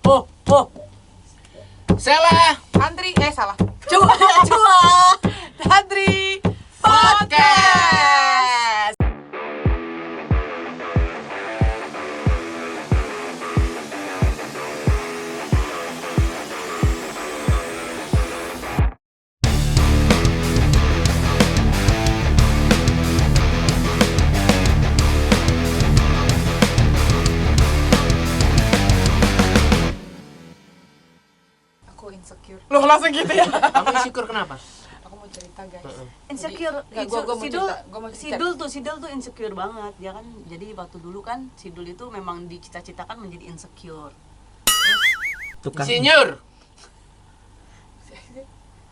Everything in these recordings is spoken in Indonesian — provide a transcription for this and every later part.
Salah. Salah. Coba. Andri Podcast. Aku insecure. Loh langsung gitu ya? Kamu insecure kenapa? Aku mau cerita guys. Insecure. Gue mau cerita. Sidul tuh insecure banget ya kan. Jadi waktu dulu kan Sidul itu memang dicita-citakan menjadi insecure. Tukang insinyur.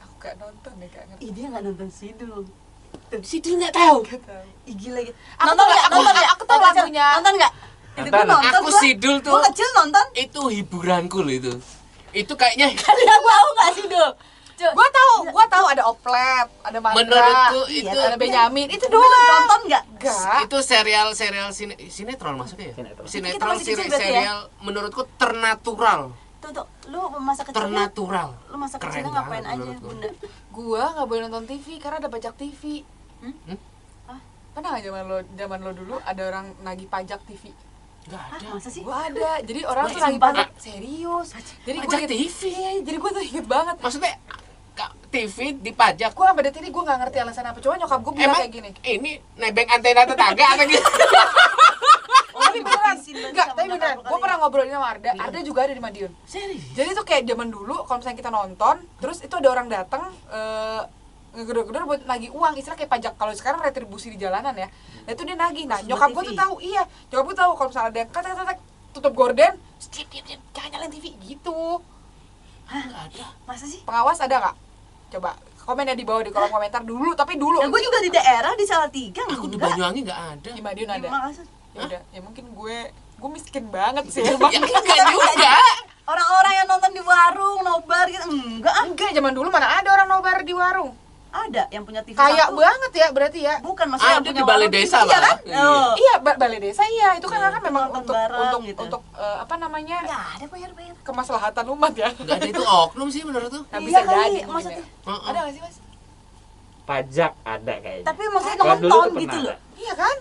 Aku gak nonton ya, gak ngerti. Ih, dia nggak nonton Sidul. Sidul nggak tahu. Ih, gila gitu. Aku tahu lagunya. Nonton nggak? Itu gua nonton. Aku Sidul tuh. Gua kecil nonton. Itu hiburanku loh itu. Itu kayaknya Kalian tahu nggak Sidul? Gua tahu ada Oplet, ada Mandra, menurutku Iya, itu ada Benyamin. Itu Dulu doang. nonton nggak? Enggak. itu serial sinetron masuknya ya? Sinetron. Kita masih kecil berarti ya? Serial menurutku ternatural. Tuh, lu masa kecilnya Ternatural. lu masa Keren kecilnya ngapain banget aja, menurutku. Bunda? Gua nggak boleh nonton TV karena ada pajak TV. Pernah nggak zaman lo dulu ada orang nagih pajak TV? Enggak ada. Masa sih? Gua ada. Jadi orang Wah, tuh nagih sumpah. pajak serius. Jadi Pajak gua TV? Iya, jadi gua tuh inget banget. Maksudnya TV dipajak. Gua sampai detik ini gua nggak ngerti alasan apa. Coba nyokap gua bilang Emang kayak gini. ini nebeng antena tetangga atau gitu? Tapi beneran, Dibisin banget enggak, sama tapi beneran. nyokap Gue kali. pernah ngobrolin sama Arda. Arda juga ada di Madiun. Serius? Jadi tuh kayak zaman dulu, kalau misalnya kita nonton, terus itu ada orang datang ngegedor-gedor buat nagih uang, istilah kayak pajak. Kalau sekarang retribusi di jalanan ya. Nah itu dia nagih. Nah nyokap gue tuh tahu, iya. Nyokap gue tahu kalau misalnya ada yang kata tutup gorden, diam, jangan nyalain TV gitu. Enggak ada. Masa sih? Pengawas ada nggak? Coba komen ya di bawah di kolom komentar dulu, tapi dulu. Nah, gue juga di daerah di Salatiga Aku di enggak. Banyuwangi enggak ada. Di Madiun ada. Masa? Ya udah, ya mungkin gue miskin banget sih. Ya enggak juga. Orang-orang yang nonton di warung, nobar gitu enggak ah. Enggak, zaman dulu mana ada orang nobar di warung. Ada yang punya TV Kayak satu. banget ya berarti ya. Bukan maksudnya Ada yang di punya balai warung desa TV, iya lah. kan? Iya. Oh. Iya, balai desa iya. Itu kan kan memang Nonton untuk bareng gitu. apa namanya? Enggak ada bayar-bayar. Kemaslahatan umat ya. Enggak ada itu oknum sih menurutku. Nah, Iya bisa kali, jadi mungkin maksudnya. ya. Ada nggak sih, Mas? Pajak ada kayaknya. Tapi maksudnya Kalau dulu nonton tuh gitu pernah loh. ada. Iya kan?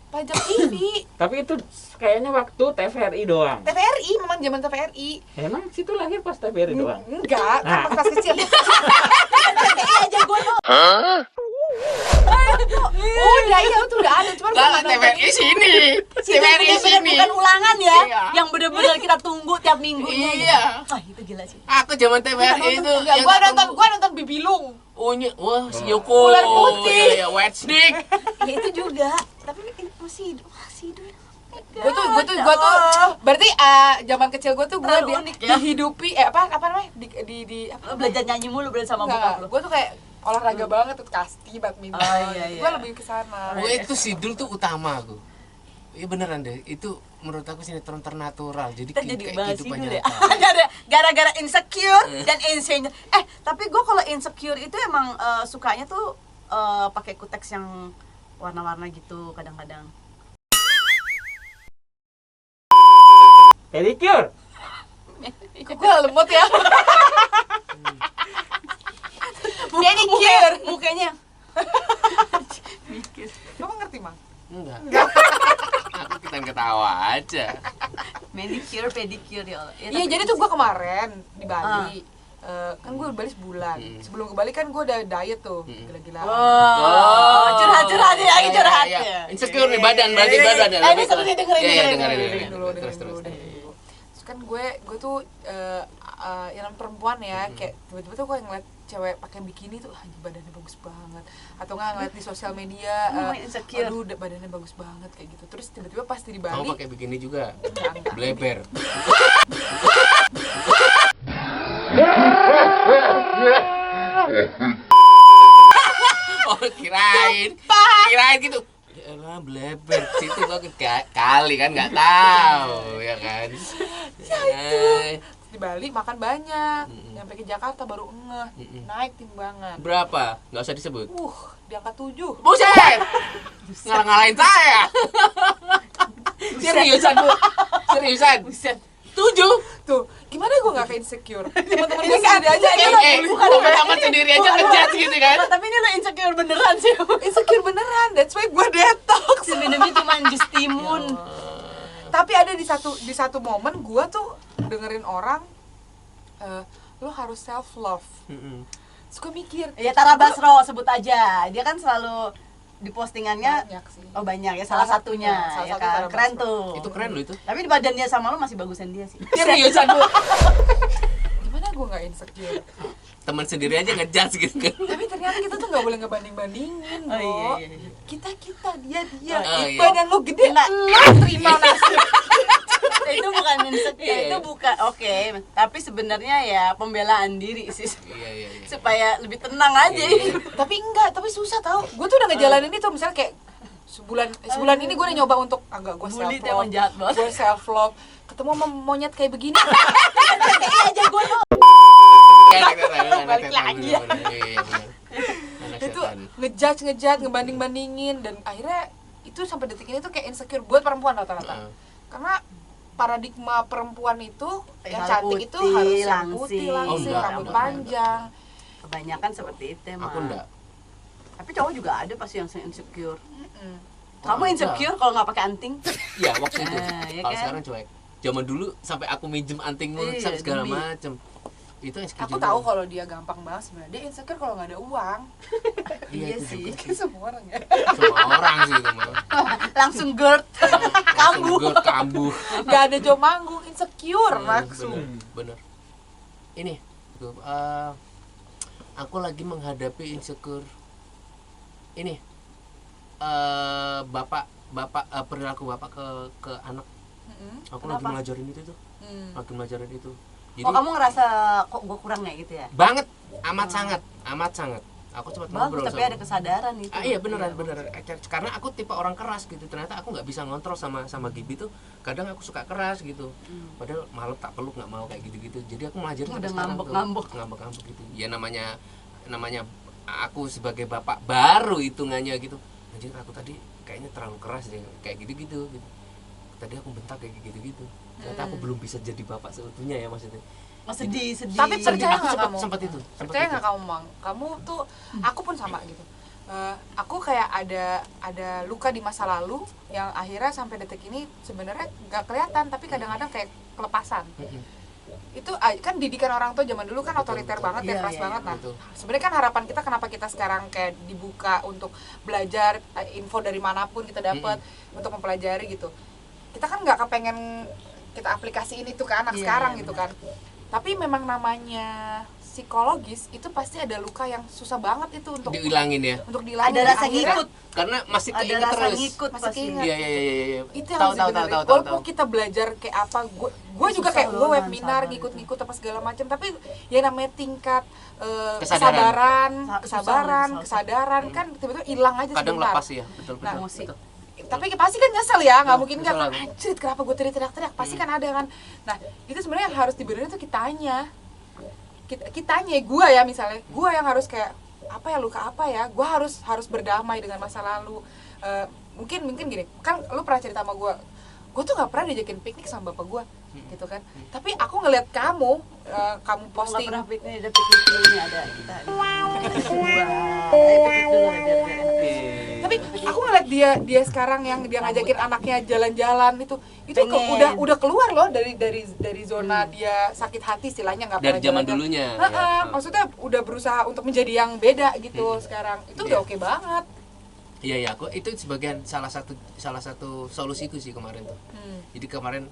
Pajak TV. Tapi itu kayaknya waktu TVRI doang. TVRI memang zaman TVRI. Emang situ lahir pas TVRI doang. Enggak, kan Nah. pas kecil. aja gue Udah, iya itu udah ada, cuman Lah TVRI sini. TVRI sini. bukan ulangan ya. Iya. Yang bener-bener kita tunggu tiap minggunya. Iya. Gitu. Wah, itu gila sih. Aku zaman TVRI itu Enggak, gua nonton Bibilung. Wah, si Yoko. Ular putih. Ya, White Snake. Ya itu juga. Tapi masih dulu. Gue tuh berarti zaman kecil gue tuh gue Terlalu unik ya. dihidupi apa namanya di apa Belajar nyanyi mulu berarti sama bokap lo. gue tuh kayak olahraga banget tuh kasti badminton. Oh, iya. Gue lebih ke sana. Gue itu Sidul tuh utama aku. Iya beneran deh, itu menurut aku sinetron ternatural. Jadi Kita jadi kayak bahas kehidupan Sidul ya. nyata. Gara-gara insecure dan insane. Tapi gue kalau insecure itu emang sukanya tuh pakai kuteks yang warna-warna gitu kadang-kadang. Pedicure. Kok gue lemot ya? Pedicure mukanya. Lo ngerti Mang? Enggak. Aku kita ketawa aja. Manicure, pedicure ya Allah. Iya jadi tuh gue kemarin di Bali. Kan gue Bali sebulan. Sebelum ke Bali kan gue udah diet tuh, gila-gila. Oh, curhat ya, lagi curhat Iya, ya. insecure nih badan, berarti badan ya. Ini seru nih, dengerin. Dengerin dulu. Terus. Terus kan gue tuh yang perempuan ya, kayak tiba-tiba tuh gue ngeliat cewek pakai bikini tuh, anjir badannya bagus banget. Atau nggak ngeliat di sosial media, Insecure. aduh badannya bagus banget kayak gitu. Terus tiba-tiba pas di Bali, Kamu pakai bikini juga. enggak. Bleber. Oh kirain gitu. Yalah bleber situ gua kali kan nggak tahu ya kan. Ya itu. Terus di Bali makan banyak. Nyampe ke Jakarta baru naik timbangan. Berapa? Nggak usah disebut. Di angka 7. Buset! Ngalah-ngalahin saya. Seriusan bu? Seriusan? Buset. 7? Tuh, gimana insecure. Teman-teman gue sendiri aja teman sendiri aja ngejudge gitu kan. Tapi ini lo insecure beneran sih. insecure beneran. That's why gue detox. Sebenarnya cuma jus timun. Tapi ada di satu momen gue tuh dengerin orang lo harus self love. Terus gue mikir, Ya Tara Basro sebut aja. Dia kan selalu di postingannya banyak sih. Oh banyak ya, salah satunya Salah ya satu kan, Tara keren Basro. tuh. Itu keren loh itu. Tapi di badan dia sama lo masih bagusan dia sih. Seriusan lu. Gimana gue nggak insecure? Teman sendiri aja ngejudge gitu kan. Tapi ternyata kita tuh nggak boleh ngebanding-bandingin, Oh Bo. iya. Kita dia. Oh, iya. Badan lo gede, Enggak. lo terima nasib. Itu bukan insecure, itu bukan. Oke, tapi sebenarnya ya pembelaan diri sih. Iya. Supaya lebih tenang aja. Iya. Tapi susah tau. Gue tuh udah ngejalanin itu, misalnya kayak sebulan ini gue udah nyoba untuk agak gue self Bully tuh emang love. jahat banget. Gue self love. Ketemu sama monyet kayak begini. Iya jago lo. Balik lagi ya. Itu ngejudge, ngebanding-bandingin, dan akhirnya itu sampai detik ini tuh kayak insecure buat perempuan rata-rata. Karena paradigma perempuan itu yang Harus cantik itu putih, harus yang langsing. putih, Oh, langsing, enggak, rambut enggak, panjang. Kebanyakan seperti itu emang. Aku enggak. Tapi cowok juga ada pasti yang insecure. Mm-mm. Kamu Oh, insecure kalau nggak pakai anting? Iya, waktu itu. Ya Kalau kan? sekarang cuek. Zaman dulu sampai aku minjem antingmu Iya, sampai segala demi. macem. Itu insecure Aku juga. tahu kalau dia gampang banget sebenarnya. Dia insecure kalau nggak ada uang. Iya Iya itu sih. juga. Kayak semua orang ya. Semua orang sih itu mah. Langsung GERD. Kambuh. Kambuh. Nggak ada jom manggung, insecure langsung. Bener. Ini tuh, aku lagi menghadapi insecure. Ini perilaku bapak ke anak. Mm-mm. Aku Kenapa? lagi ngajarin itu tuh. Lagi ngajarin itu. Jadi Oh kamu ngerasa kok gue kurang ya gitu ya? banget, amat sangat. Aku cepat Bagus ngobrol tapi sama. ada kesadaran itu. Iya beneran. Karena aku tipe orang keras gitu. Ternyata aku nggak bisa ngontrol sama Gibi tuh. Kadang aku suka keras gitu. Padahal malam tak peluk nggak mau kayak gitu-gitu. Jadi aku ngajarin Udah sampai sekarang tuh. ngambek. Gitu. Ya namanya aku sebagai bapak baru hitungannya gitu. Anjir aku tadi kayaknya terlalu keras deh kayak gitu-gitu gitu. Tadi aku bentak kayak gitu-gitu. Ternyata aku belum bisa jadi bapak seutuhnya ya maksudnya. Oh, sedih. Tapi percaya Aku nggak kamu? sempat itu. Percaya nggak kamu, Mang? Kamu tuh, aku pun sama gitu. Aku kayak ada luka di masa lalu yang akhirnya sampai detik ini sebenarnya nggak kelihatan, tapi kadang-kadang kayak kelepasan. Itu kan didikan orang tua zaman dulu kan otoriter banget ya, Iya, keras iya, banget. Nah, betul. sebenarnya kan harapan kita kenapa kita sekarang kayak dibuka untuk belajar info dari manapun kita dapat untuk mempelajari gitu. Kita kan nggak kepengen kita aplikasiin itu ke anak Iya, sekarang iya, gitu benar. kan. Tapi memang namanya psikologis itu pasti ada luka yang susah banget itu untuk Dihilangin ya. untuk dihilangin. Ada rasa Akhirnya ngikut. Karena masih Ada keinget rasa terus. ngikut Masih pasti. keinget. Iya. Itu yang Tahu, harus dibenerin. tahu. Walaupun kita belajar kayak apa, gue juga Susah kayak loh, gue Nan, webinar sabar ngikut-ngikut apa segala macam, tapi ya namanya tingkat Kesadaran. Susah. kesadaran kan tiba-tiba hilang aja Kadang sebentar. lepas ya, betul. Nah, Emosi. betul. Tapi pasti kan nyesel ya, nggak mungkin nggak nyesel kan, aku. anjir kenapa gue teriak-teriak, pasti kan ada kan. Nah itu sebenarnya yang harus dibenerin tuh kitanya gue ya, misalnya gue yang harus kayak apa ya, luka apa ya, gue harus berdamai dengan masa lalu. Mungkin gini kan, lu pernah cerita sama gue tuh nggak pernah diajakin piknik sama bapak gue gitu kan, tapi aku ngeliat kamu Nggak posting pernah piknik, ada piknik dulu nih, ada kita. Piknik dulu biar enak. tapi aku ngeliat dia sekarang yang dia ngajakin anaknya jalan-jalan itu Pengen. udah keluar loh dari zona dia sakit hati istilahnya, nggak Dari pernah zaman jalan-jalan. dulunya. Heeh, Ya. maksudnya udah berusaha untuk menjadi yang beda gitu sekarang, itu udah Iya. oke banget. Iya, aku itu sebagian salah satu solusiku sih kemarin tuh. Jadi kemarin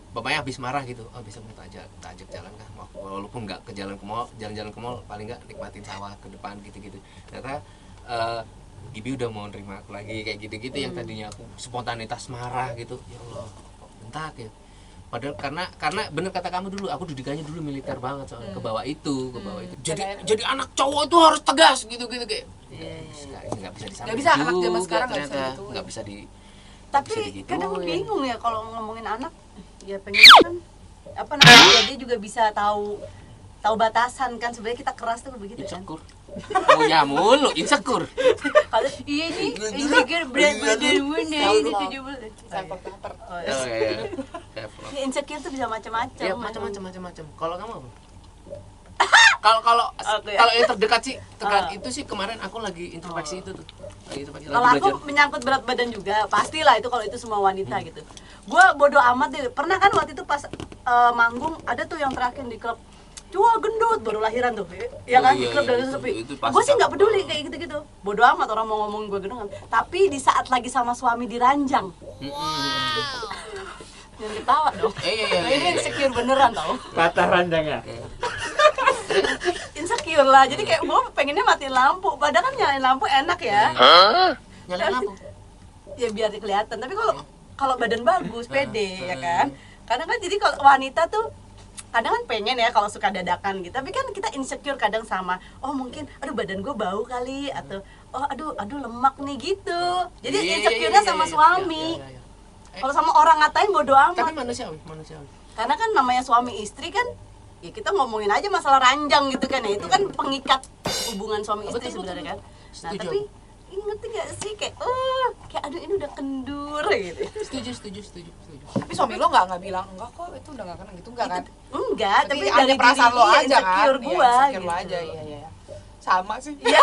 bapaknya habis marah gitu, oh bisa tak ajak jalan kah, walaupun nggak ke jalan ke mall, jalan-jalan ke mall, paling nggak nikmatin sawah ke depan gitu-gitu. Ternyata Gibi udah mau nerima aku lagi kayak gitu-gitu, yang tadinya aku spontanitas marah gitu, ya Allah kok bentak ya. Padahal karena bener kata kamu dulu, aku didikannya dulu militer banget soalnya, ke bawah itu. Jadi anak cowok itu harus tegas gitu kayak. Nggak bisa disampaikan. Nggak bisa, anak zaman sekarang nggak bisa ternyata. digituin. Nggak bisa Tapi digituin. kadang bingung ya kalau ngomongin anak, ya pengen kan apa namanya, dia juga bisa tahu batasan kan, sebenarnya kita keras tuh begitu kan. Insecure. Maunya mulu insecure. Kalau iya nih, insecure berat badan mana ini 17. Sampai-sampai. Oh iya. insecure tuh bisa macam-macam. Ya macam-macam. Kalau kamu apa? Kalau Aku ya. kalau yang terdekat sih, itu sih kemarin aku lagi introspeksi itu tuh. Lagi introspeksi, Kalau lagi aku belajar. menyangkut berat badan juga, pastilah itu kalau itu semua wanita gitu. Gua bodo amat deh. Pernah kan waktu itu pas manggung ada tuh yang terakhir di klub. Cua gendut baru lahiran tuh. Ya kan, di Iya, klub iya, dan itu sepi. pasti Gue sih nggak cakep peduli banget. kayak gitu-gitu. Bodo amat orang mau ngomongin gue gendut. Tapi di saat lagi sama suami diranjang, yang ketawa dong. Iya. Ini insecure beneran tau. Patah ranjangnya. Insecure lah. Jadi kayak gue pengennya matiin lampu. Padahal kan nyalain lampu enak ya. Nyalain lampu. Ya biar kelihatan. Tapi kalau badan bagus, pede ya kan. Kadang kan jadi kalau wanita tuh kadang kan pengen ya kalau suka dadakan gitu. Tapi kan kita insecure kadang sama, oh mungkin aduh badan gue bau kali atau oh aduh lemak nih gitu. Jadi Iya, insecure-nya sama suami. Kalau sama orang ngatain bodo Tapi amat. manusiawi. Karena kan namanya suami istri kan ya kita ngomongin aja masalah ranjang gitu kan ya. Itu kan pengikat hubungan suami istri Betul, sebenarnya kan. Nah, Setuju. tapi ini ngerti gak sih kayak aduh ini udah kendur gitu. Setuju. Tapi suami lo nggak bilang enggak kok itu udah nggak kena gitu enggak kan? Enggak, tapi hanya dari perasaan diri lo dia aja kan? insecure Iya, gua insecure lo gitu. aja, iya. Sama sih. Iya.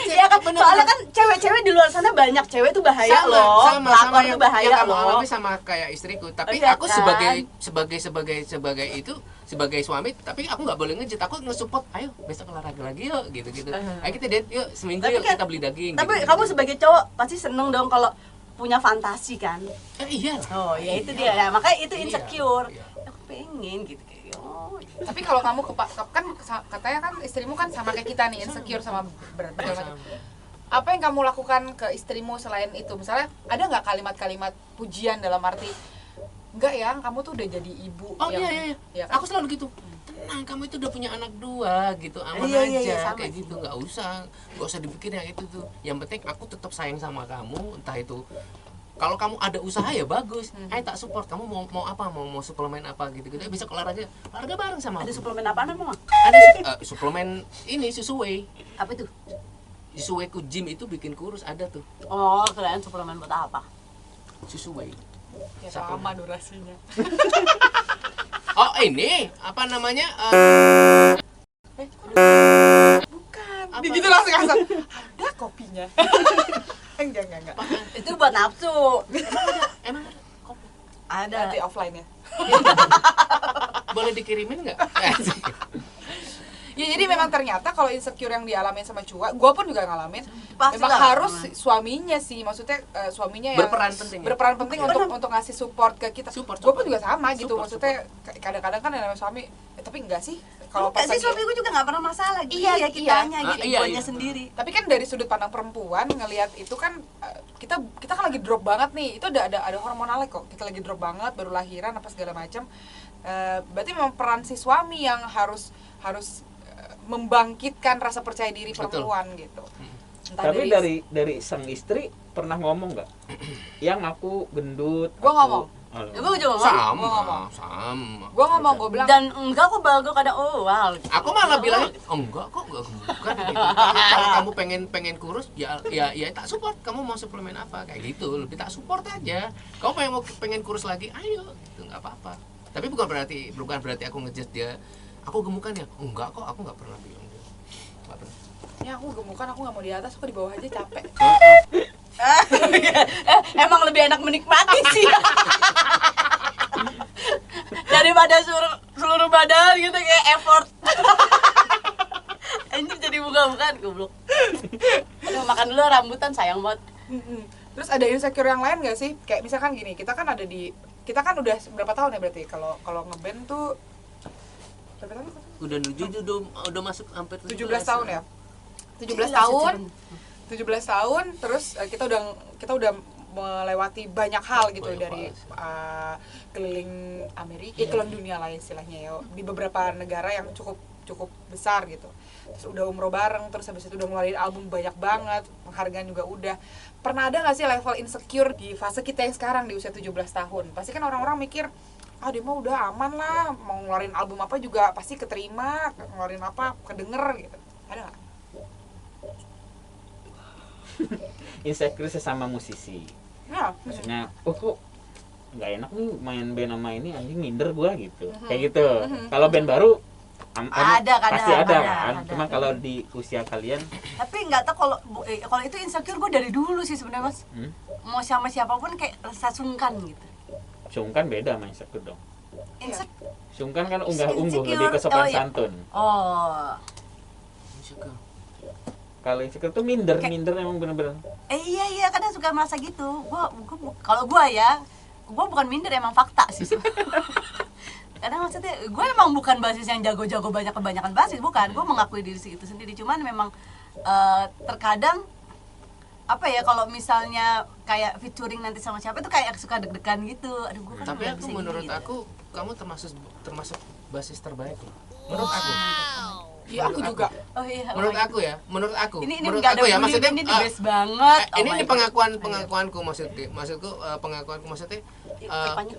Iya kan, soalnya kan cewek-cewek di luar sana banyak cewek tuh bahaya loh, pelakor tuh bahaya yang kamu loh. alami sama kayak istriku. Tapi Iya aku kan? sebagai suami, tapi aku nggak boleh ngejat. Aku nge-support, ayo besok olahraga lagi yuk, gitu. Ayo kita date yuk, seminggu Tapi yuk kan- kita beli daging. Tapi gitu. kamu sebagai cowok pasti seneng dong kalau punya fantasi kan. Iya lah. Oh ya itu dia ya, makanya itu Iya, insecure. iya. Aku pengen gitu kayak Tapi kalau kamu kan katanya kan istrimu kan sama kayak kita nih, insecure sama berat badan macam. Apa yang kamu lakukan ke istrimu selain itu? Misalnya ada nggak kalimat-kalimat pujian dalam arti enggak ya, kamu tuh udah jadi ibu Oh yang iya. ya kan? Aku selalu gitu. Tenang, kamu itu udah punya anak 2 gitu, aman Iya, aja sama kayak sih. gitu, nggak usah dipikir yang itu tuh. Yang penting aku tetap sayang sama kamu, entah itu kalau kamu ada usaha ya bagus, ayo tak support. Kamu mau apa, mau suplemen apa gitu, bisa olahraga bareng sama ada aku. suplemen apaan emang? Ada suplemen ini susu whey. Apa itu? Susu whey ku gym itu bikin kurus, ada tuh Oh, kalian suplemen buat apa? susu whey. Ya lama durasinya. Oh ini apa namanya? Bukan. Apa? Gitu langsung asal. Ada kopinya. Enggak. Itu buat nafsu. Emang ada kopi? Ada. Nanti offline ya. Boleh dikirimin nggak? Ya jadi memang ternyata kalau insecure yang dialamin sama Cua, gue pun juga ngalamin. Pasti Memang lah, harus memang. suaminya sih, maksudnya suaminya yang Berperan penting ya? untuk ngasih support ke kita. Support, Gue support. pun juga sama gitu, Support, maksudnya kadang-kadang kan yang namanya suami, tapi enggak sih kalau pas Enggak sih, lagi. suami gue juga gak pernah masalah. Iya, Iya, kitanya iya. gitu, Iya, guanya iya. sendiri. Tapi kan dari sudut pandang perempuan ngelihat itu kan kita kan lagi drop banget nih. Itu ada hormonalnya kok. Kita lagi drop banget, baru lahiran apa segala macam. Berarti memang peran si suami yang harus membangkitkan rasa percaya diri Betul. perempuan gitu. Entah Tapi dari sang istri pernah ngomong nggak? Yang aku gendut. Gua aku- ngomong. Oh, Ya, gue juga ngomong. Gua ngomong. sama. gue ngomong, gue bilang Dan enggak kok bagus kadang wow. Gitu. Aku malah bilang, oh enggak kok, enggak bukan gitu. Kalau kamu pengen kurus, ya tak support. Kamu mau suplemen apa kayak gitu, lebih tak support aja. Kamu pengen kurus lagi, ayo, gitu nggak apa-apa. Tapi bukan berarti aku ngejudge dia. Aku gemukan ya, enggak kok, aku nggak pernah bilang gitu. Nggak pernah. ya aku gemukan, aku nggak mau di atas, aku di bawah aja capek. Emang lebih enak menikmati sih. Daripada seluruh badan gitu kayak effort. Ini jadi bukan goblok. Aduh, makan dulu rambutan sayang banget. Terus ada insecure yang lain nggak sih? Kayak misalkan gini, kita kan udah berapa tahun ya berarti kalau ngeband tuh berapa tahun? Udah masuk hampir 17 tahun ya. 17 Gila, tahun. 17 tahun terus kita udah melewati banyak hal gitu, Banyak dari keliling Amerika, keliling dunia lah istilahnya ya, di beberapa negara yang cukup besar gitu. Terus udah umroh bareng, terus habis itu udah ngeluarin album banyak banget, penghargaan juga udah. Pernah ada gak sih level insecure di fase kita yang sekarang di usia 17 tahun? Pasti kan orang-orang mikir, dia mah udah aman lah, mau ngeluarin album apa juga pasti keterima, ngeluarin apa kedenger gitu. Ada gak? Insecure sesama musisi. Ya, Maksudnya, kok nggak enak nih main band sama ini, anjing minder gua gitu. Kayak gitu. Kalau band baru Ada, pasti ada kan. ada. Cuma kalau di usia kalian Tapi nggak tahu kalau itu insecure gue dari dulu sih sebenarnya Mas. Mau sama siapapun kayak rasa sungkan gitu. sungkan beda sama insecure dong. Insecure. Sungkan kan unggah-ungguh, Insecure. lebih ke sopan Oh, iya. santun. Oh. Insecure. Kalau insecure tuh minder emang bener-bener. Iya kadang suka merasa gitu. Kalau gua ya, gua bukan minder, emang fakta sih. Kadang maksudnya gue emang bukan basis yang jago-jago kebanyakan basis, bukan. Gue mengakui diri itu sendiri, cuman memang terkadang apa ya, kalau misalnya kayak featuring nanti sama siapa itu kayak suka deg-degan gitu. Aduh, gue kan Tapi nggak aku bisa menurut gini, gitu. aku kamu termasuk basis terbaik loh. Menurut aku. Iya, aku juga. Oh iya. Menurut oh, aku ya, menurut aku. ini menurut nggak ada aku ya, bullying, maksudnya ini the best banget. Oh ini my God. pengakuanku maksudku maksudnya Apanya?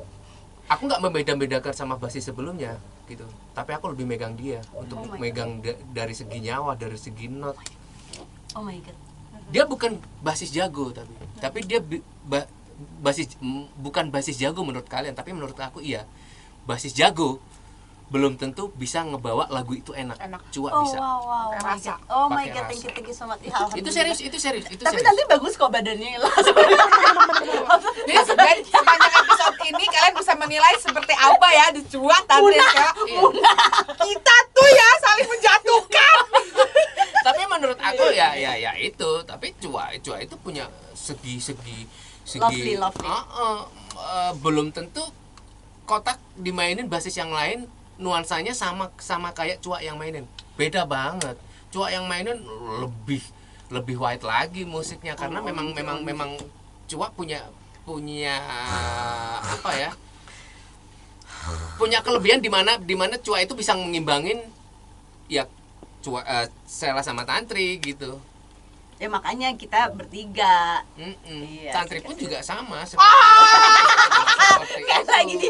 aku nggak membeda-bedakan sama basis sebelumnya gitu, tapi aku lebih megang dia untuk Oh my megang dari segi nyawa, dari segi not. Oh my god. Dia bukan basis jago, tapi dia bukan basis jago menurut kalian, tapi menurut aku iya. Basis jago belum tentu bisa ngebawa lagu itu enak. Cua Oh bisa. wow. Pakai Oh my rasa. god. Oh my Pakai god, rasa. thank you so much. Ya, Itu serius. Tapi nanti bagus kok badannya lah. Jadi dari sepanjang episode ini kalian bisa menilai seperti apa ya di Cua tadi ya. Kita tuh ya saling menjatuhkan. Tapi menurut aku ya itu, tapi Cua itu punya segi Lovely. belum tentu Kotak dimainin basis yang lain nuansanya sama kayak Cua yang mainin. Beda banget. Cua yang mainin lebih white lagi musiknya, karena memang Cua punya apa ya? Punya kelebihan di mana Cua itu bisa mengimbangin ya Cua Sela sama Tantri gitu. Ya makanya kita bertiga. Iya, Tantri pun sih. juga sama seperti Kayak itu. gini.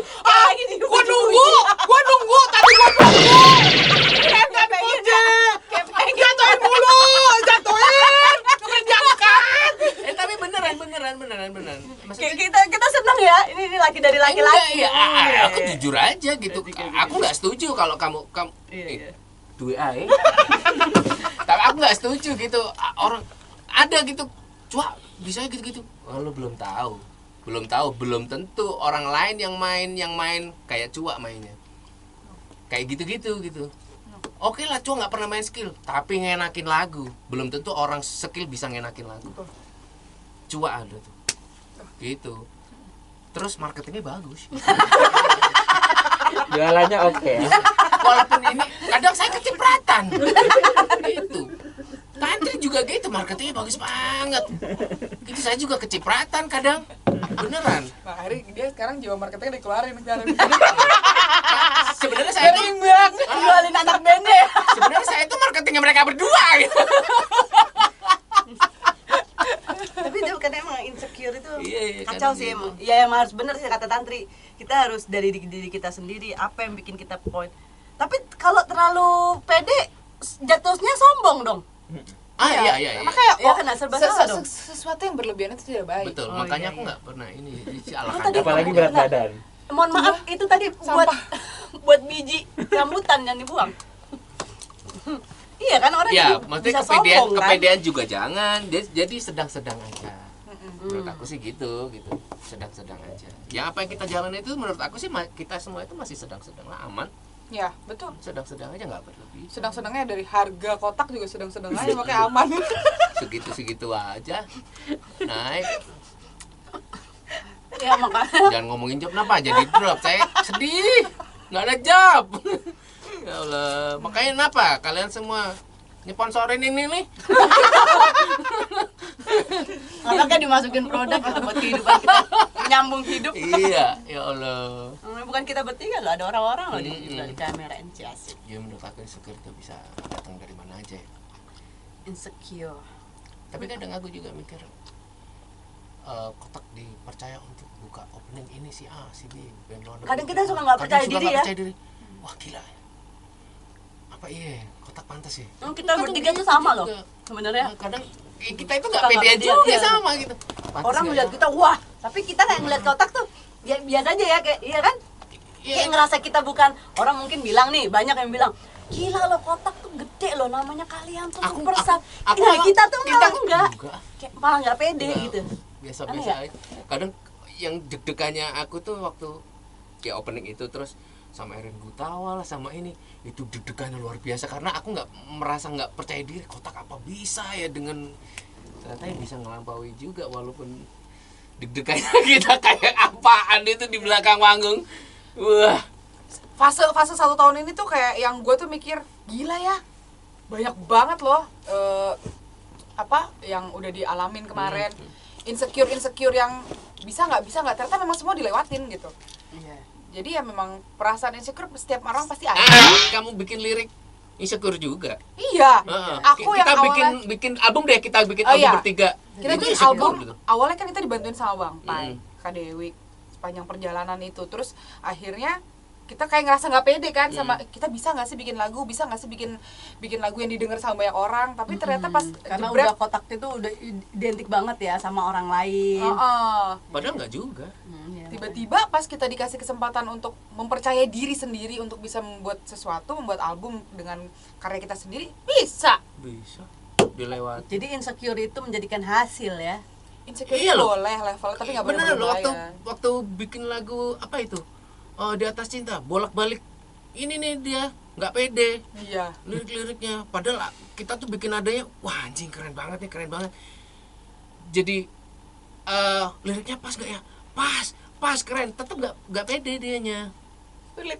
Gua nunggu tadi gua nunggu. Kayak pengen jatuhin mulu, jatuhin. Menjauhkan. Tapi beneran. Maksudnya Kita seneng ya. Ini laki dari laki-laki. enggak, ya, Iya. aku jujur aja gitu. Aku nggak setuju kalau kamu Iya. duwe ae. Tapi aku nggak setuju gitu. Orang ada gitu, Cua bisa gitu. Oh, lu belum tahu. Belum tentu orang lain yang main kayak Cua mainnya. Kayak gitu. Oke lah, Cua nggak pernah main skill, tapi ngenakin lagu. Belum tentu orang skill bisa ngenakin lagu. Cua ada tuh. Gitu. Terus marketingnya bagus. Jualannya oke ya. Walaupun ini kadang saya kecipratan. Gitu. Tantri juga gitu, marketingnya bagus banget. Itu saya juga kecipratan kadang. Beneran. Nah, akhirnya dia sekarang jiwa marketingnya dikeluarin sekarang. Sebenarnya saya tuh Imbang. Jualin anak bandnya ya. sebenarnya saya itu marketingnya mereka berdua gitu. Tapi itu kan emang insecure itu Iya, kacau kadang sih gitu. emang. Ya emang harus bener sih kata Tantri. Kita harus dari diri kita sendiri, apa yang bikin kita point. Tapi kalau terlalu pede jatuhnya sombong dong. Iya. Makanya Iya, kena serba salah dong. sesuatu yang berlebihan itu tidak baik. Betul, Oh, makanya iya, aku iya. nggak pernah ini salahkan. Tadi Apalagi berat badan. Mohon maaf, itu tadi buat Sampah. buat biji rambutan yang dibuang. Iya kan orang Ya, jadi maksudnya bisa sombong kan. kepedean juga jangan. Jadi sedang-sedang aja. Menurut aku sih gitu. Sedang-sedang aja. Yang apa yang kita jalanin itu menurut aku sih kita semua itu masih sedang-sedang lah, aman. Ya, betul. Sedang-sedang aja, nggak berlebih. Sedang-sedangnya dari harga kotak juga sedang-sedang aja, makanya aman. Segitu aja. Naik. Ya makanya Jangan ngomongin job kenapa jadi drop. Saya sedih. Nggak ada job. Ya Allah. Makanya kenapa kalian semua nyeponsorin ini nih? karena kan dimasukin produk gitu buat kehidupan kita menyambung hidup. Iya, ya Allah. Bukan kita bertiga loh, ada orang-orang loh di balik kamera asik. Ya menurut aku insecure itu bisa datang dari mana aja ya. Insecure. Tapi kadang aku juga mikir Kotak dipercaya untuk buka opening ini si A, si B, band luar negeri. Kadang kita suka nggak percaya Kadang suka diri nggak ya. percaya diri. Wah gila ya. Apa iya Kotak pantas ya? Kita bertiga tuh sama loh juga. sebenarnya. Kadang kita itu nggak Suka nggak pede pede, juga iya. sama gitu. Pantas Orang nggak melihat ya? kita wah, tapi kita yang ngeliat Kotak tuh ya biasa aja ya kayak iya kan? Kayak ngerasa kita bukan orang mungkin bilang nih, banyak yang bilang gila lo kotak tuh gede lo namanya kalian tuh super star. Nah, kita tuh malah enggak. Kayak malah enggak pede gitu. Biasa-biasa aja. Kadang yang deg-degannya aku tuh waktu kayak opening itu terus sama Erin Gutawa lah sama ini itu deg-degannya luar biasa karena aku nggak percaya diri kotak apa bisa ya dengan ternyata bisa ngelampaui juga walaupun deg-degannya kita kayak apaan itu di belakang panggung. Wah, fase 1 tahun ini tuh kayak yang gue tuh mikir gila ya banyak banget loh apa yang udah dialamin kemarin insecure yang bisa nggak ternyata memang semua dilewatin gitu. Jadi ya memang perasaan insecure setiap orang pasti ada. Kamu bikin lirik insecure juga. Iya. Aku kita yang awalnya bikin album deh, kita bikin album bertiga. Kita Itu bikin insecure album gitu. awalnya kan kita dibantuin sama Bang Pai, Kak Dewi sepanjang perjalanan itu. Terus akhirnya kita kayak ngerasa nggak pede kan sama kita bisa nggak sih bikin lagu, bisa nggak sih bikin lagu yang didengar sama banyak orang. Tapi ternyata pas karena jebret, udah kotak itu udah identik banget ya sama orang lain. Padahal nggak juga. Tiba-tiba pas kita dikasih kesempatan untuk mempercayai diri sendiri untuk bisa membuat sesuatu, membuat album dengan karya kita sendiri, bisa Dilewati. Jadi insecure itu menjadikan hasil ya. Insecure Iya loh. boleh level tapi nggak boleh Bener loh berlebihan. waktu bikin lagu apa itu? Di atas cinta, bolak-balik. Ini nih dia nggak pede. Iya. Lirik-liriknya padahal kita tuh bikin adanya wah anjing keren banget. Jadi liriknya pas gak ya? Pas keren, tetap nggak pede dianya. Sulit.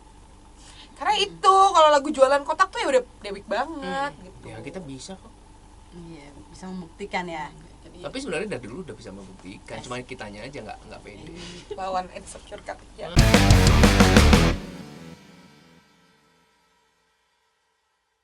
Karena itu kalau lagu jualan kotak tuh ya udah dewik banget gitu. Ya kita bisa kok. Iya, bisa membuktikan ya. Jadi Tapi sebenarnya dari dulu udah bisa membuktikan, cuma kitanya aja nggak pede. lawan insecure kan. Ya.